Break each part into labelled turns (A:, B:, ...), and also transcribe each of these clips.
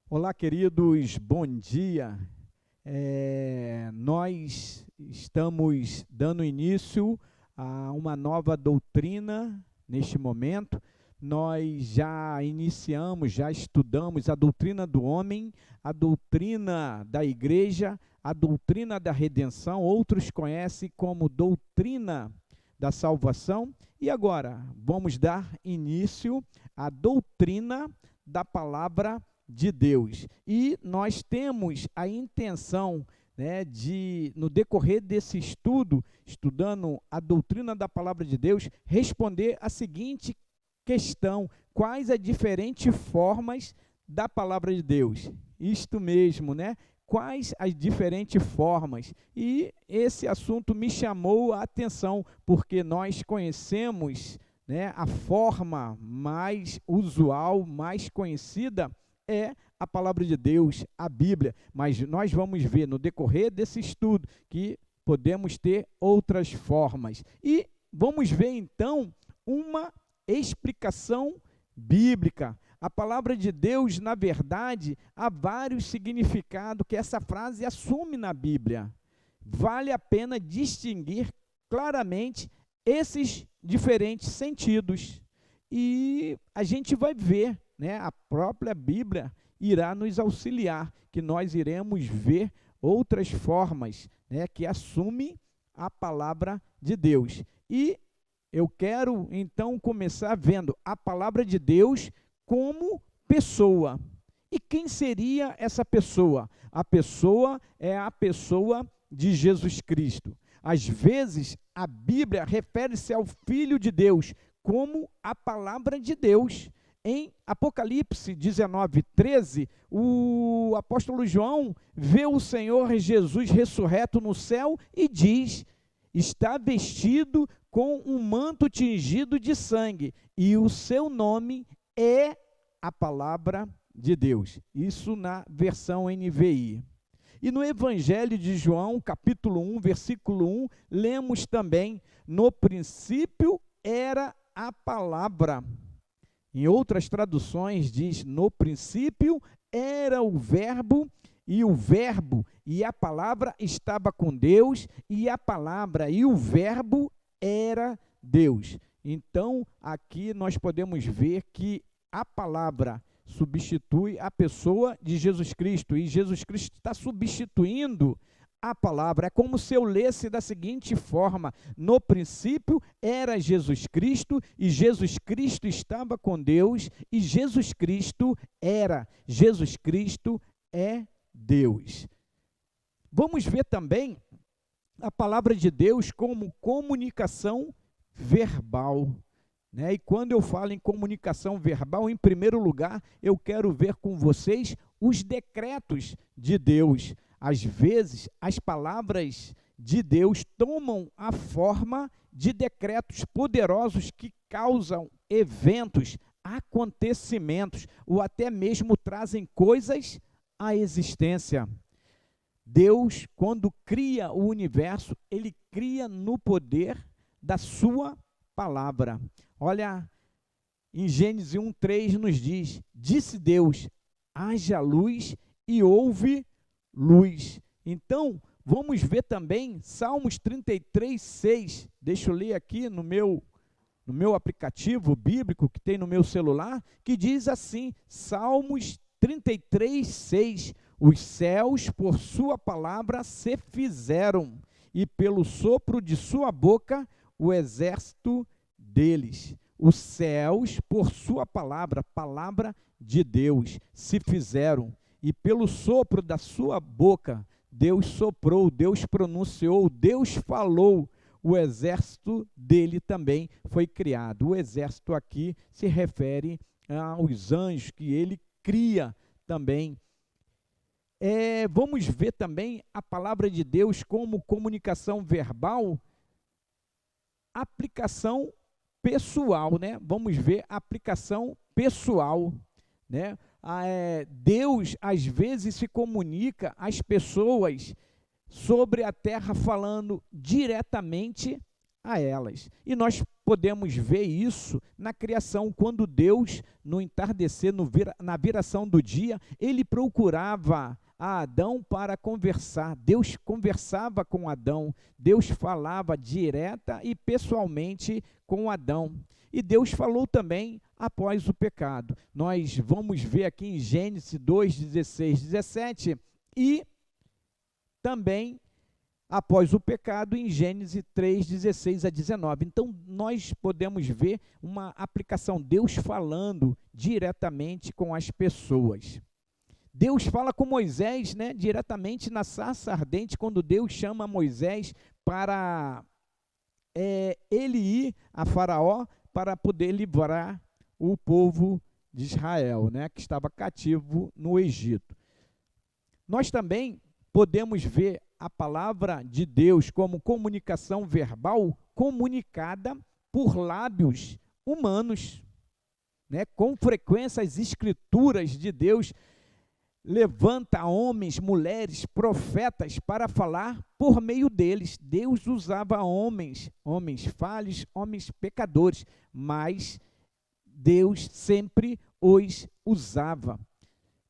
A: Olá, queridos, bom dia. Nós estamos dando início a uma nova doutrina neste momento. Nós já iniciamos, já estudamos a doutrina do homem, a doutrina da igreja, a doutrina da redenção, outros conhecem como doutrina da salvação. E agora, vamos dar início à doutrina da palavra de Deus. E nós temos a intenção, no decorrer desse estudo, estudando a doutrina da palavra de Deus, responder a seguinte questão: quais as diferentes formas da palavra de Deus? Isto mesmo, Quais as diferentes formas? E esse assunto me chamou a atenção, porque nós conhecemos, a forma mais usual, mais conhecida, é a palavra de Deus, a Bíblia, mas nós vamos ver no decorrer desse estudo que podemos ter outras formas. E vamos ver então uma explicação bíblica. A palavra de Deus, na verdade, há vários significados que essa frase assume na Bíblia. Vale a pena distinguir claramente esses diferentes sentidos. E a gente vai ver, a própria Bíblia irá nos auxiliar, que nós iremos ver outras formas, que assumem a palavra de Deus. E eu quero, então, começar vendo a palavra de Deus como pessoa. E quem seria essa pessoa? A pessoa é a pessoa de Jesus Cristo. Às vezes, a Bíblia refere-se ao Filho de Deus como a palavra de Deus. Em Apocalipse 19:13, o apóstolo João vê o Senhor Jesus ressurreto no céu e diz: está vestido com um manto tingido de sangue, e o seu nome é a palavra de Deus. Isso na versão NVI. E no Evangelho de João, capítulo 1, versículo 1, lemos também: no princípio era a palavra. Em outras traduções diz: no princípio era o verbo, e o verbo e a palavra estava com Deus, e a palavra e o verbo era Deus. Então, aqui nós podemos ver que a palavra substitui a pessoa de Jesus Cristo, e Jesus Cristo está substituindo a palavra. É como se eu lesse da seguinte forma: no princípio era Jesus Cristo, e Jesus Cristo estava com Deus, e Jesus Cristo é Deus. Vamos ver também a palavra de Deus como comunicação verbal. E quando eu falo em comunicação verbal, em primeiro lugar, eu quero ver com vocês os decretos de Deus. Às vezes, as palavras de Deus tomam a forma de decretos poderosos que causam eventos, acontecimentos, ou até mesmo trazem coisas à existência. Deus, quando cria o universo, ele cria no poder da sua palavra. Olha, em Gênesis 1:3 nos diz: disse Deus, haja luz, e houve luz. Então, vamos ver também Salmos 33:6. Deixa eu ler aqui no meu aplicativo bíblico que tem no meu celular, que diz assim, Salmos 33:6: os céus por sua palavra se fizeram, e pelo sopro de sua boca o exército deles. Os céus por sua palavra, palavra de Deus, se fizeram, e pelo sopro da sua boca, Deus soprou, Deus pronunciou, Deus falou, o exército dele também foi criado. O exército aqui se refere aos anjos que ele cria também. Vamos ver também a palavra de Deus como comunicação verbal, aplicação pessoal, Vamos ver a aplicação pessoal, Deus, às vezes, se comunica às pessoas sobre a terra falando diretamente a elas. E nós podemos ver isso na criação, quando Deus, no entardecer, na viração do dia, ele procurava a Adão para conversar. Deus conversava com Adão, Deus falava direta e pessoalmente com Adão. E Deus falou também após o pecado. Nós vamos ver aqui em Gênesis 2, 16, 17 e também após o pecado em Gênesis 3, 16 a 19. Então, nós podemos ver uma aplicação, Deus falando diretamente com as pessoas. Deus fala com Moisés, né, diretamente na sarça ardente, quando Deus chama Moisés para ele ir a Faraó para poder livrar o povo de Israel, né, que estava cativo no Egito. Nós também podemos ver a palavra de Deus como comunicação verbal comunicada por lábios humanos, né? Com frequência as escrituras de Deus levanta homens, mulheres, profetas para falar por meio deles. Deus usava homens falhos, homens pecadores, mas Deus sempre os usava.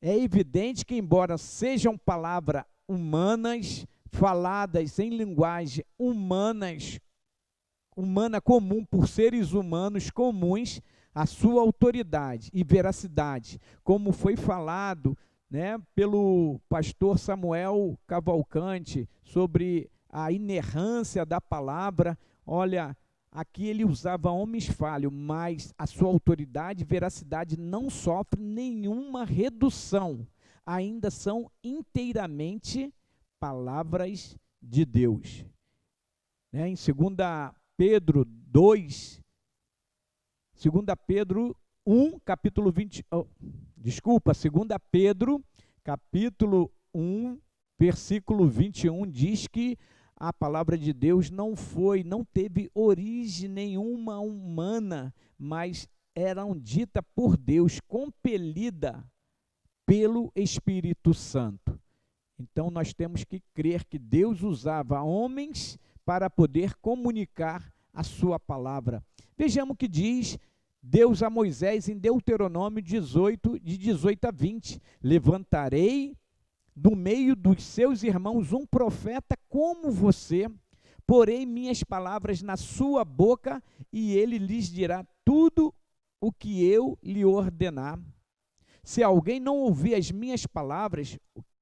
A: É evidente que, embora sejam palavras humanas, faladas em linguagem humana comum, por seres humanos comuns, a sua autoridade e veracidade, como foi falado, né, pelo pastor Samuel Cavalcante, sobre a inerrância da palavra. Olha, aqui ele usava homens falhos, mas a sua autoridade e veracidade não sofre nenhuma redução, ainda são inteiramente palavras de Deus. Né? Em 2 Pedro 2, 2 Pedro 1, capítulo 20, 2 Pedro, capítulo 1, versículo 21, diz que a palavra de Deus não teve origem nenhuma humana, mas eram dita por Deus, compelida pelo Espírito Santo. Então, nós temos que crer que Deus usava homens para poder comunicar a sua palavra. Vejamos o que diz Deus a Moisés em Deuteronômio 18, de 18 a 20. Levantarei do meio dos seus irmãos um profeta como você, porei minhas palavras na sua boca e ele lhes dirá tudo o que eu lhe ordenar. Se alguém não ouvir as minhas palavras,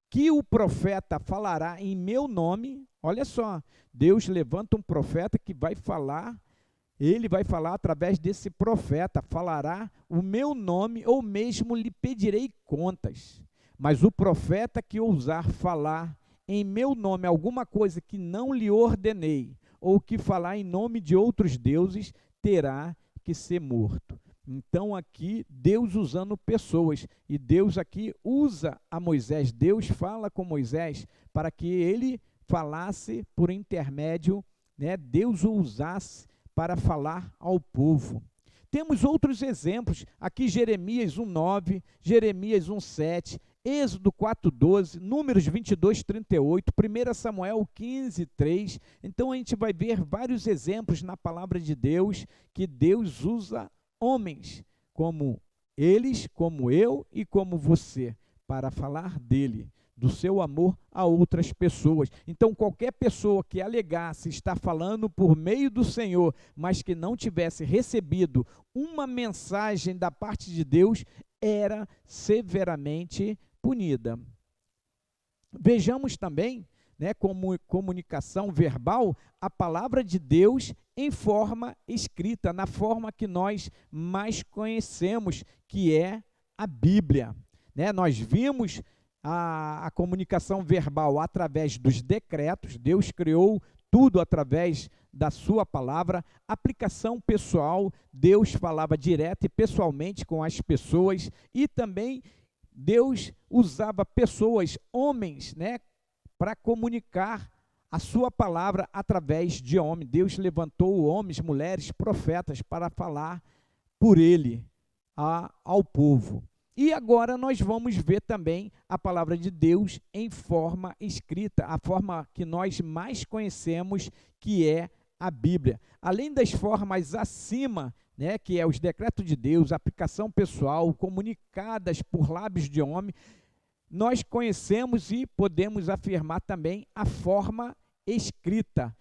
A: que o profeta falará em meu nome. Olha só, Deus levanta um profeta que vai falar, ele vai falar através desse profeta, falará o meu nome, ou mesmo lhe pedirei contas. Mas o profeta que ousar falar em meu nome alguma coisa que não lhe ordenei, ou que falar em nome de outros deuses, terá que ser morto. Então, aqui, Deus usando pessoas, e Deus aqui usa a Moisés, Deus fala com Moisés, para que ele falasse por intermédio, né, Deus o usasse para falar ao povo. Temos outros exemplos, aqui Jeremias 1,9, Jeremias 1,7, Êxodo 4,12, Números 22,38, 1 Samuel 15,3. Então, a gente vai ver vários exemplos na palavra de Deus, que Deus usa homens, como eles, como eu e como você, para falar dele, do seu amor a outras pessoas. Então, qualquer pessoa que alegasse estar falando por meio do Senhor, mas que não tivesse recebido uma mensagem da parte de Deus, era severamente punida. Vejamos também, né, como comunicação verbal, a palavra de Deus em forma escrita, na forma que nós mais conhecemos, que é a Bíblia. Né? Nós vimos a comunicação verbal através dos decretos, Deus criou tudo através da sua palavra. Aplicação pessoal, Deus falava direto e pessoalmente com as pessoas, e também Deus usava pessoas, homens, né, para comunicar a sua palavra através de homens. Deus levantou homens, mulheres, profetas para falar por ele ao povo. E agora nós vamos ver também a palavra de Deus em forma escrita, a forma que nós mais conhecemos, que é a Bíblia. Além das formas acima, né, que é os decretos de Deus, aplicação pessoal, comunicadas por lábios de homem, nós conhecemos e podemos afirmar também a forma escrita.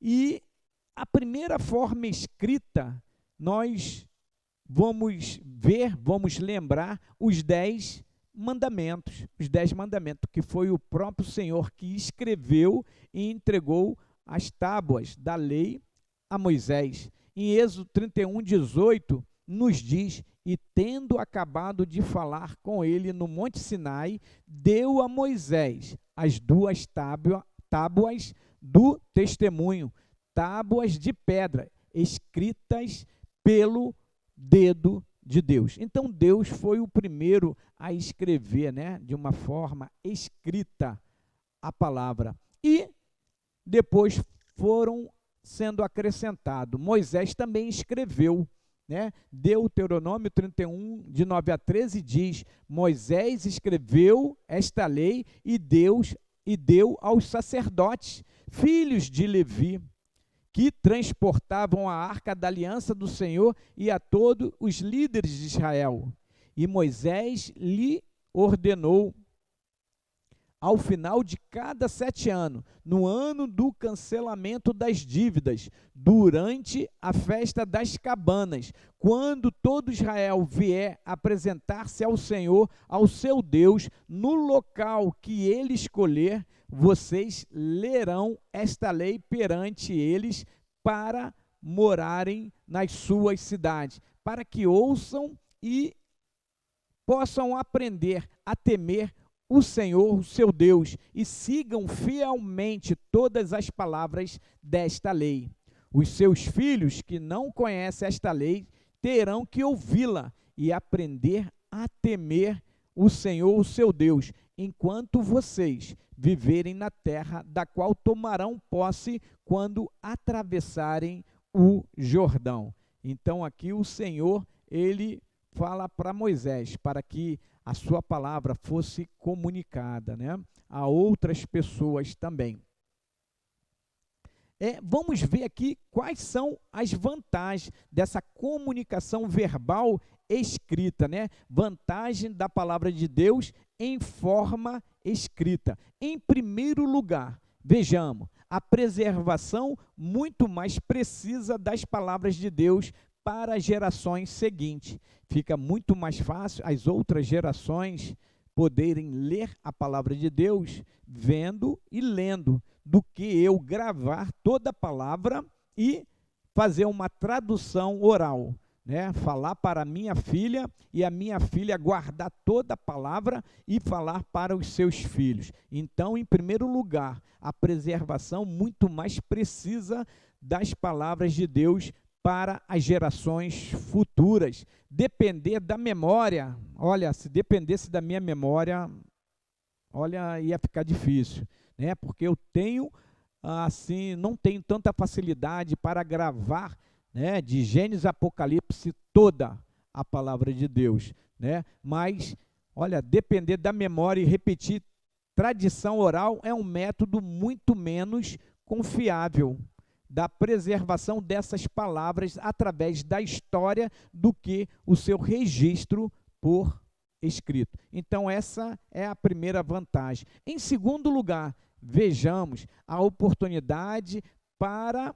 A: E a primeira forma escrita, nós vamos ver, vamos lembrar os 10 mandamentos, que foi o próprio Senhor que escreveu e entregou as tábuas da lei a Moisés. Em Êxodo 31:18, nos diz: e tendo acabado de falar com ele no Monte Sinai, deu a Moisés as 2 tábuas do testemunho, tábuas de pedra, escritas pelo dedo de Deus. Então, Deus foi o primeiro a escrever, né, de uma forma escrita a palavra. E depois foram sendo acrescentados. Moisés também escreveu, né? Deuteronômio 31, de 9 a 13, diz: Moisés escreveu esta lei e deu aos sacerdotes, filhos de Levi, que transportavam a arca da aliança do Senhor, e a todos os líderes de Israel. E Moisés lhe ordenou, ao final de cada 7 anos, no ano do cancelamento das dívidas, durante a festa das cabanas, quando todo Israel vier apresentar-se ao Senhor, ao seu Deus, no local que ele escolher, vocês lerão esta lei perante eles para morarem nas suas cidades, para que ouçam e possam aprender a temer o Senhor, o seu Deus, e sigam fielmente todas as palavras desta lei. Os seus filhos que não conhecem esta lei terão que ouvi-la e aprender a temer o Senhor, o seu Deus, enquanto vocês viverem na terra da qual tomarão posse quando atravessarem o Jordão. Então aqui o Senhor, ele fala para Moisés, para que a sua palavra fosse comunicada, né, a outras pessoas também. Vamos ver aqui quais são as vantagens dessa comunicação verbal escrita, né? Vantagem da palavra de Deus em forma escrita. Em primeiro lugar, vejamos, a preservação muito mais precisa das palavras de Deus para as gerações seguintes. Fica muito mais fácil as outras gerações poderem ler a palavra de Deus vendo e lendo, do que eu gravar toda a palavra e fazer uma tradução oral, né? Falar para a minha filha e a minha filha guardar toda a palavra e falar para os seus filhos. Então, em primeiro lugar, a preservação muito mais precisa das palavras de Deus para as gerações futuras. Depender da memória, olha, se dependesse da minha memória, olha, ia ficar difícil, né? Porque eu tenho, assim, não tenho tanta facilidade para gravar, né, de Gênesis a Apocalipse toda a palavra de Deus, né? Mas, olha, depender da memória e repetir tradição oral é um método muito menos confiável da preservação dessas palavras através da história do que o seu registro por escrito. Então, essa é a primeira vantagem. Em segundo lugar, vejamos a oportunidade para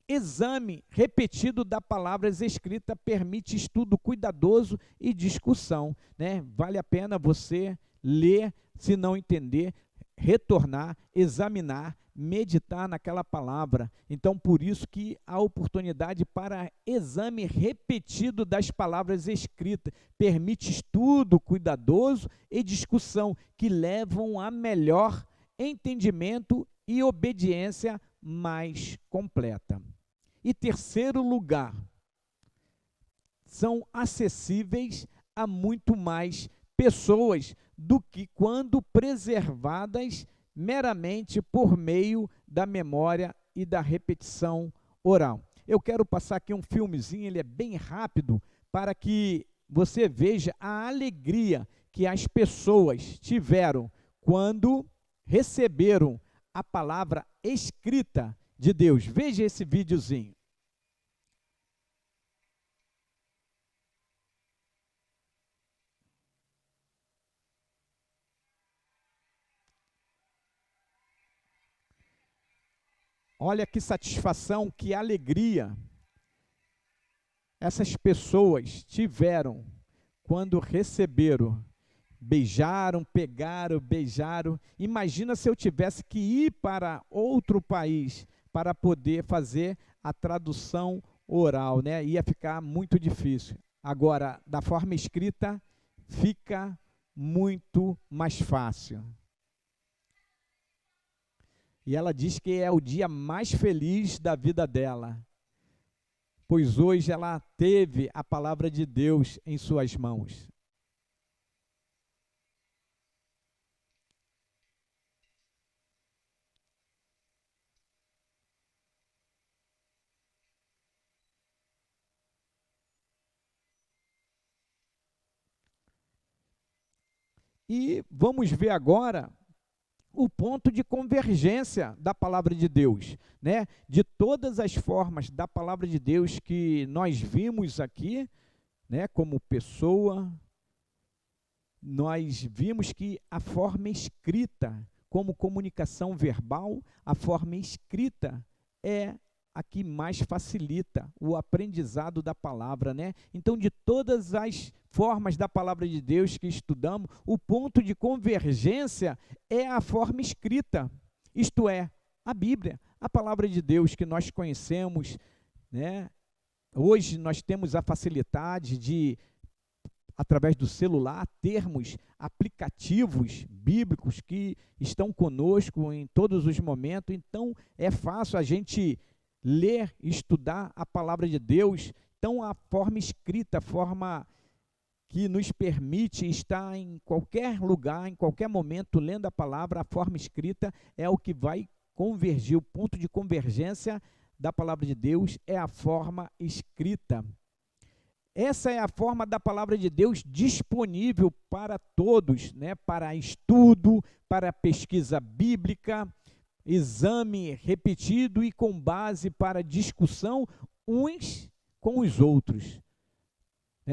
A: exame repetido da palavra escrita, permite estudo cuidadoso e discussão, né? Vale a pena você ler, se não entender, retornar, examinar, meditar naquela palavra. Então, por isso que a oportunidade para exame repetido das palavras escritas permite estudo cuidadoso e discussão que levam a melhor entendimento e obediência mais completa. E terceiro lugar, são acessíveis a muito mais pessoas do que quando preservadas meramente por meio da memória e da repetição oral. Eu quero passar aqui um filmezinho, ele é bem rápido, para que você veja a alegria que as pessoas tiveram quando receberam a palavra escrita de Deus. Veja esse videozinho. Olha que satisfação, que alegria essas pessoas tiveram quando receberam. Beijaram, pegaram, beijaram. Imagina se eu tivesse que ir para outro país para poder fazer a tradução oral, né? Ia ficar muito difícil. Agora, da forma escrita, fica muito mais fácil. E ela diz que é o dia mais feliz da vida dela, pois hoje ela teve a palavra de Deus em suas mãos. E vamos ver agora o ponto de convergência da palavra de Deus, né? De todas as formas da palavra de Deus que nós vimos aqui, né, como pessoa, nós vimos que a forma escrita, como comunicação verbal, a forma escrita é a que mais facilita o aprendizado da palavra, né? Então, de todas as formas da palavra de Deus que estudamos, o ponto de convergência é a forma escrita, isto é, a Bíblia, a palavra de Deus que nós conhecemos, né? Hoje nós temos a facilidade de, através do celular, termos aplicativos bíblicos que estão conosco em todos os momentos, então é fácil a gente ler e estudar a palavra de Deus. Então, a forma escrita, a forma que nos permite estar em qualquer lugar, em qualquer momento, lendo a palavra, a forma escrita é o que vai convergir. O ponto de convergência da palavra de Deus é a forma escrita. Essa é a forma da palavra de Deus disponível para todos, né? Para estudo, para pesquisa bíblica, exame repetido e com base para discussão uns com os outros.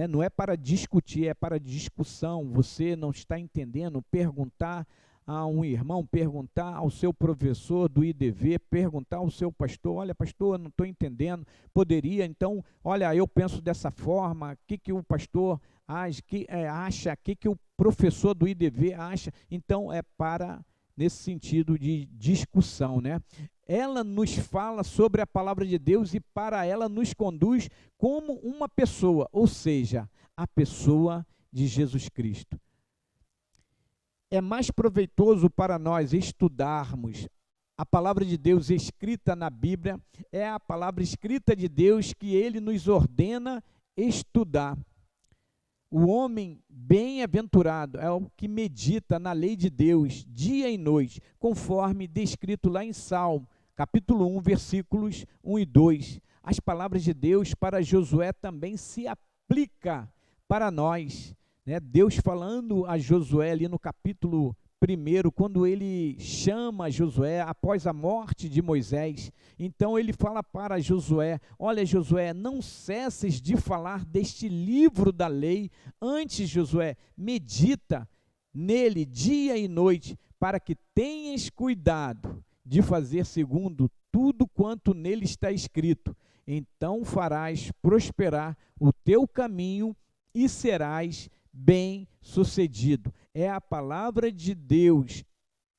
A: Não é para discutir, é para discussão. Você não está entendendo, perguntar a um irmão, perguntar ao seu professor do IDV, perguntar ao seu pastor, olha pastor, não estou entendendo, poderia, então, olha, eu penso dessa forma, o que o pastor acha, o que o professor do IDV acha, então é para, nesse sentido de discussão, né? Ela nos fala sobre a palavra de Deus e para ela nos conduz como uma pessoa, ou seja, a pessoa de Jesus Cristo. É mais proveitoso para nós estudarmos a palavra de Deus escrita na Bíblia, é a palavra escrita de Deus que ele nos ordena estudar. O homem bem-aventurado é o que medita na lei de Deus dia e noite, conforme descrito lá em Salmo, capítulo 1, versículos 1 e 2. As palavras de Deus para Josué também se aplica para nós, né? Deus falando a Josué ali no capítulo 1, quando ele chama Josué após a morte de Moisés, então ele fala para Josué, olha Josué, não cesses de falar deste livro da lei, antes Josué, medita nele dia e noite, para que tenhas cuidado de fazer segundo tudo quanto nele está escrito, então farás prosperar o teu caminho e serás bem-sucedido. É a palavra de Deus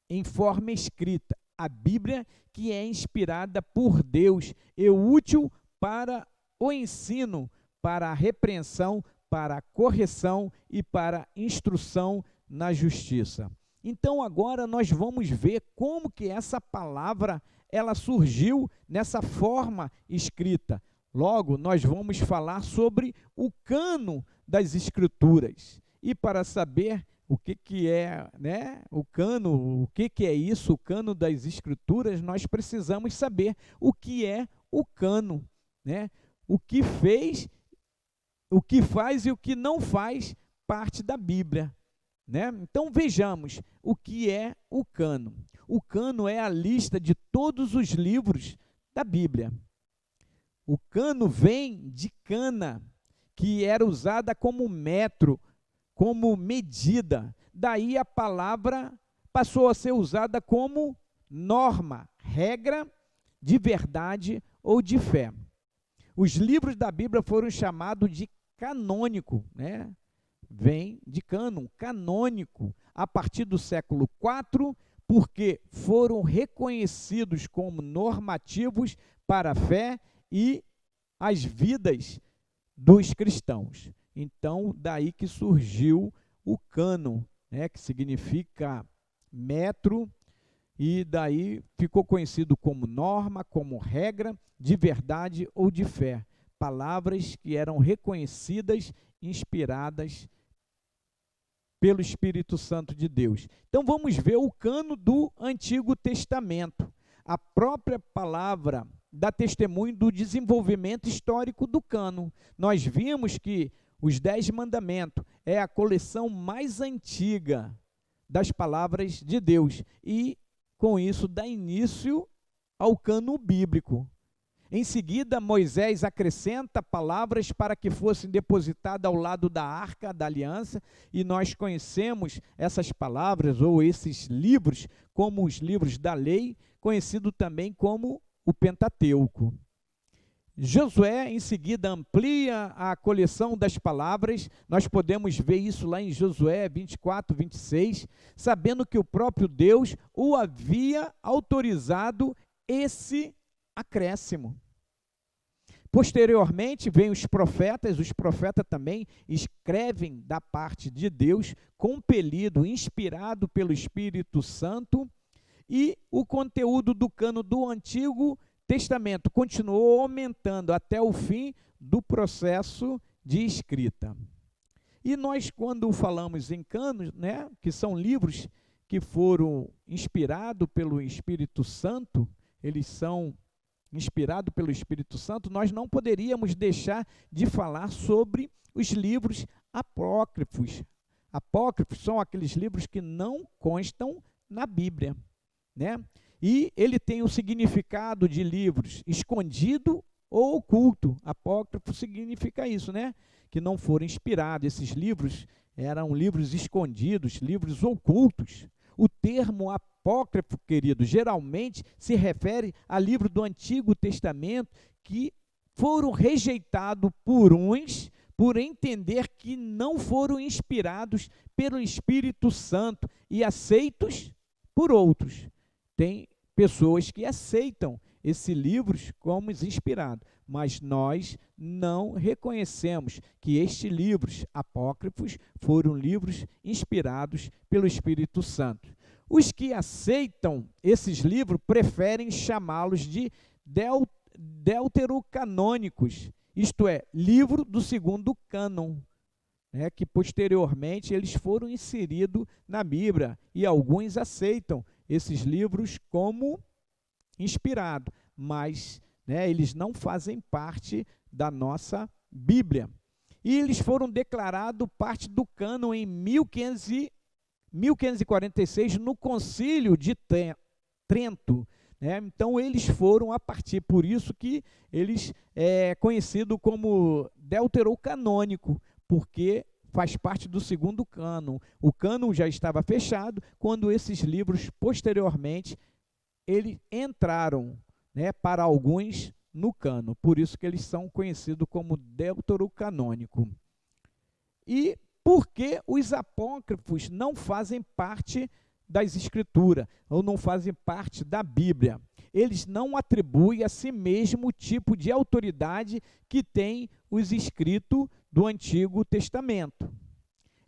A: em forma escrita, a Bíblia que é inspirada por Deus e útil para o ensino, para a repreensão, para a correção e para a instrução na justiça. Então agora nós vamos ver como que essa palavra ela surgiu nessa forma escrita. Logo, nós vamos falar sobre o cano das Escrituras. E para saber o que é, né, o cano, o que é isso, o cano das Escrituras, nós precisamos saber o que é o cano, né? O que fez, o que faz e o que não faz parte da Bíblia, né? Então vejamos o que é o cano. O cano é a lista de todos os livros da Bíblia. O cano vem de cana, que era usada como metro, como medida. Daí a palavra passou a ser usada como norma, regra de verdade ou de fé. Os livros da Bíblia foram chamados de canônico, né? Vem de cânon, canônico, a partir do século IV, porque foram reconhecidos como normativos para a fé e as vidas dos cristãos. Então, daí que surgiu o cânon, né, que significa metro, e daí ficou conhecido como norma, como regra de verdade ou de fé. Palavras que eram reconhecidas, inspiradas pelo Espírito Santo de Deus. Então vamos ver o cano do Antigo Testamento. A própria palavra dá testemunho do desenvolvimento histórico do cano. Nós vimos que os 10 Mandamentos é a coleção mais antiga das palavras de Deus e, com isso, dá início ao cano bíblico. Em seguida, Moisés acrescenta palavras para que fossem depositadas ao lado da Arca da Aliança, e nós conhecemos essas palavras ou esses livros como os livros da lei, conhecido também como o Pentateuco. Josué, em seguida, amplia a coleção das palavras. Nós podemos ver isso lá em Josué 24, 26, sabendo que o próprio Deus o havia autorizado esse acréscimo. Posteriormente, vêm os profetas também escrevem da parte de Deus, compelido, inspirado pelo Espírito Santo, e o conteúdo do cano do Antigo Testamento continuou aumentando até o fim do processo de escrita. E nós, quando falamos em canos, né, que são livros que foram inspirados pelo Espírito Santo, eles são inspirados pelo Espírito Santo, nós não poderíamos deixar de falar sobre os livros apócrifos. Apócrifos são aqueles livros que não constam na Bíblia, né? E ele tem o significado de livros escondido ou oculto. Apócrifo significa isso, né? Que não foram inspirados. Esses livros eram livros escondidos, livros ocultos. O termo apócrifo, querido, geralmente se refere a livros do Antigo Testamento que foram rejeitados por uns, por entender que não foram inspirados pelo Espírito Santo e aceitos por outros. Tem pessoas que aceitam esses livros como inspirados, mas nós não reconhecemos que estes livros apócrifos foram livros inspirados pelo Espírito Santo. Os que aceitam esses livros preferem chamá-los de deuterocanônicos, isto é, livro do segundo cânon, né, que posteriormente eles foram inseridos na Bíblia, e alguns aceitam esses livros como inspirado, mas, né, eles não fazem parte da nossa Bíblia. E eles foram declarados parte do cânon em 1546, no Concílio de Trento, né? Então, eles foram a partir, por isso que eles é conhecido como deuterocanônico, porque faz parte do segundo cânon. O cânon já estava fechado quando esses livros, posteriormente, eles entraram, né, para alguns no cânon. Por isso que eles são conhecidos como deuterocanônico. E por que os apócrifos não fazem parte das Escrituras, ou não fazem parte da Bíblia? Eles não atribuem a si mesmo o tipo de autoridade que tem os escritos do Antigo Testamento.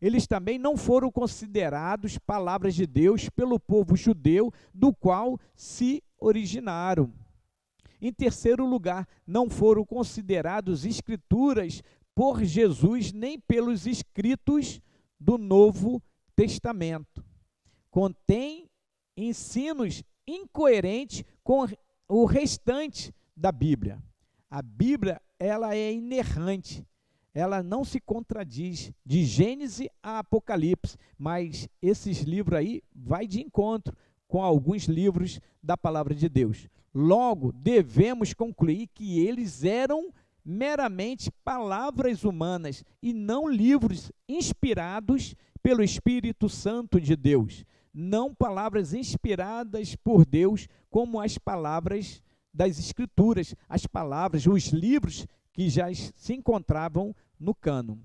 A: Eles também não foram considerados palavras de Deus pelo povo judeu, do qual se originaram. Em terceiro lugar, não foram considerados escrituras por Jesus, nem pelos escritos do Novo Testamento. Contém ensinos incoerentes com o restante da Bíblia. A Bíblia, ela é inerrante, ela não se contradiz de Gênesis a Apocalipse, mas esses livros aí vai de encontro com alguns livros da palavra de Deus. Logo, devemos concluir que eles eram meramente palavras humanas e não livros inspirados pelo Espírito Santo de Deus. Não palavras inspiradas por Deus, como as palavras das Escrituras, as palavras, os livros que já se encontravam no cânon.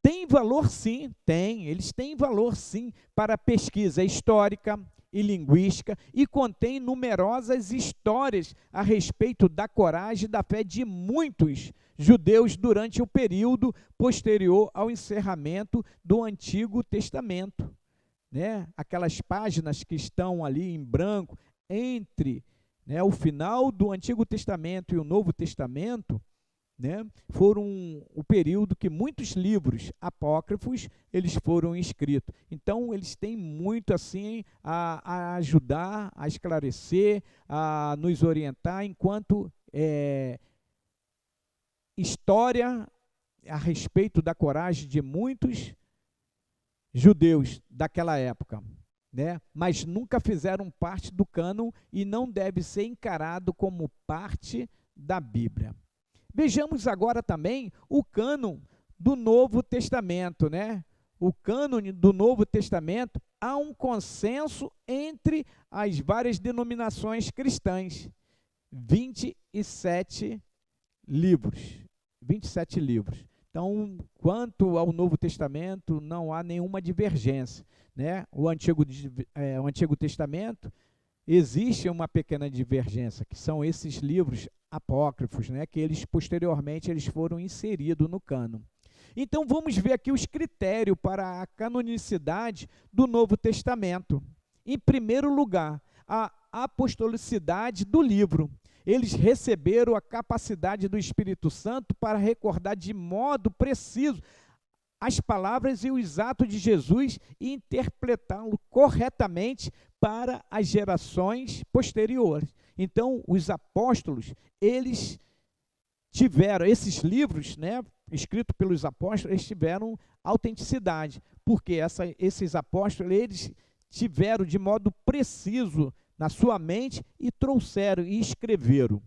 A: Tem valor sim, eles têm valor sim para pesquisa histórica e linguística e contém numerosas histórias a respeito da coragem e da fé de muitos judeus durante o período posterior ao encerramento do Antigo Testamento. Né? Aquelas páginas que estão ali em branco entre, né, o final do Antigo Testamento e o Novo Testamento, né, foram o período que muitos livros apócrifos eles foram escritos. Então, eles têm muito assim a ajudar, a esclarecer, a nos orientar, enquanto história a respeito da coragem de muitos judeus daquela época, né? Mas nunca fizeram parte do cânon e não deve ser encarado como parte da Bíblia. Vejamos agora também o cânon do Novo Testamento, né? O cânon do Novo Testamento, há um consenso entre as várias denominações cristãs. 27 livros. 27 livros. Então, quanto ao Novo Testamento, não há nenhuma divergência, né? O Antigo Testamento, existe uma pequena divergência, que são esses livros apócrifos, né? Que eles, posteriormente, eles foram inseridos no cânon. Então, vamos ver aqui os critérios para a canonicidade do Novo Testamento. Em primeiro lugar, a apostolicidade do livro. Eles receberam a capacidade do Espírito Santo para recordar de modo preciso as palavras e os atos de Jesus e interpretá-lo corretamente para as gerações posteriores. Então, os apóstolos, eles tiveram, esses livros, né, escritos pelos apóstolos, eles tiveram autenticidade, porque esses apóstolos, eles tiveram de modo preciso na sua mente e trouxeram e escreveram.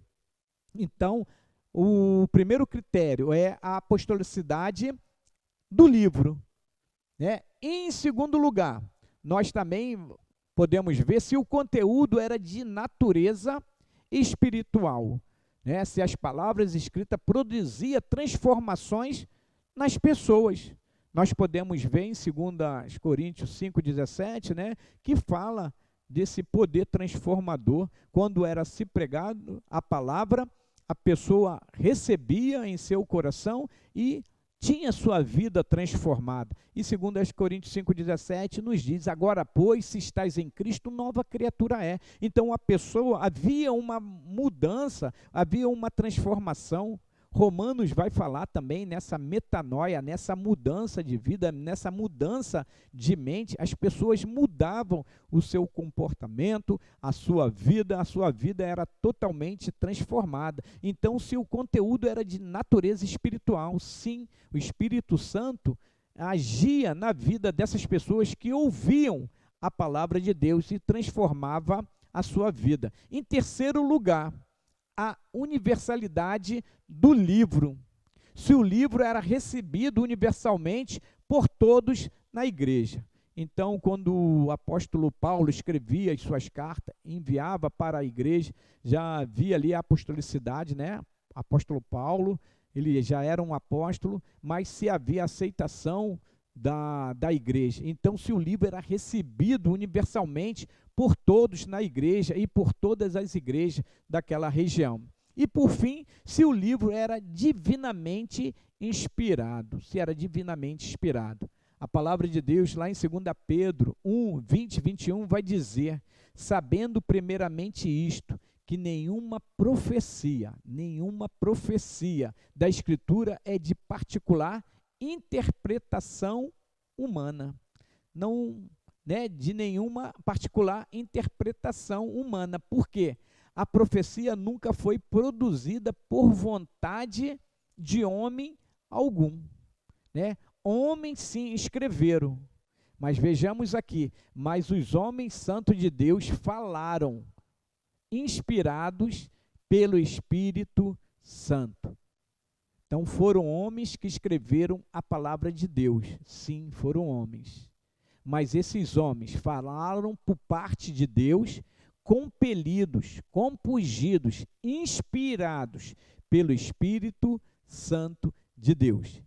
A: Então, o primeiro critério é a apostolicidade do livro, né? E, em segundo lugar, nós também podemos ver se o conteúdo era de natureza espiritual, né? Se as palavras escritas produziam transformações nas pessoas. Nós podemos ver em 2 Coríntios 5,17, né, que fala desse poder transformador. Quando era se pregado a palavra, a pessoa recebia em seu coração e tinha sua vida transformada. E 2 Coríntios 5,17 nos diz: agora, pois, se estáis em Cristo, nova criatura é. Então, a pessoa, havia uma mudança, havia uma transformação. Romanos vai falar também nessa metanoia, nessa mudança de vida, nessa mudança de mente. As pessoas mudavam o seu comportamento, a sua vida era totalmente transformada. Então, se o conteúdo era de natureza espiritual, sim, o Espírito Santo agia na vida dessas pessoas que ouviam a palavra de Deus e transformava a sua vida. Em terceiro lugar, a universalidade do livro. Se o livro era recebido universalmente por todos na igreja. Então, quando o apóstolo Paulo escrevia as suas cartas, enviava para a igreja, já havia ali a apostolicidade, né? Apóstolo Paulo, ele já era um apóstolo, mas se havia aceitação da igreja. Então, se o livro era recebido universalmente por todos na igreja e por todas as igrejas daquela região. E, por fim, se o livro era divinamente inspirado, A palavra de Deus, lá em 2 Pedro 1, 20 e 21, vai dizer: sabendo primeiramente isto, que nenhuma profecia da Escritura é de particular interpretação humana. Não, né, de nenhuma particular interpretação humana. Por quê? A profecia nunca foi produzida por vontade de homem algum, né? Homens sim escreveram, mas vejamos aqui, mas os homens santos de Deus falaram inspirados pelo Espírito Santo. Então foram homens que escreveram a palavra de Deus. Sim, foram homens. Mas esses homens falaram por parte de Deus, compelidos, compungidos, inspirados pelo Espírito Santo de Deus.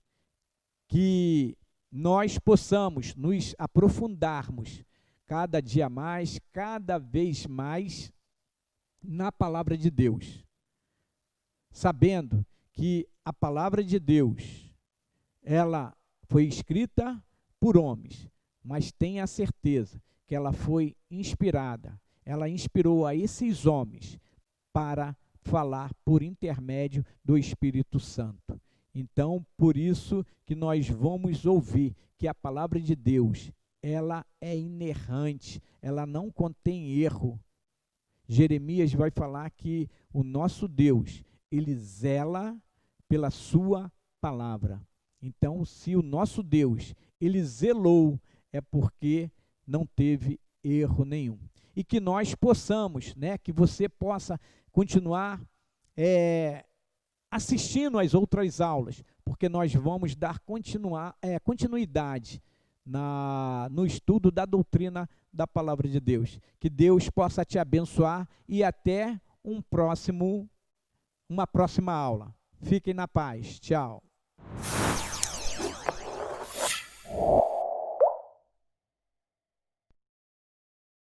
A: Que nós possamos nos aprofundarmos cada dia mais, cada vez mais na palavra de Deus, sabendo que a palavra de Deus, ela foi escrita por homens, mas tenha a certeza que ela foi inspirada, ela inspirou a esses homens para falar por intermédio do Espírito Santo. Então, por isso que nós vamos ouvir que a palavra de Deus, ela é inerrante, ela não contém erro. Jeremias vai falar que o nosso Deus, ele zela pela sua palavra. Então, se o nosso Deus, ele zelou, é porque não teve erro nenhum. E que nós possamos, né, que você possa continuar assistindo às outras aulas, porque nós vamos dar continuidade no estudo da doutrina da palavra de Deus. Que Deus possa te abençoar e até uma próxima aula. Fiquem na paz. Tchau.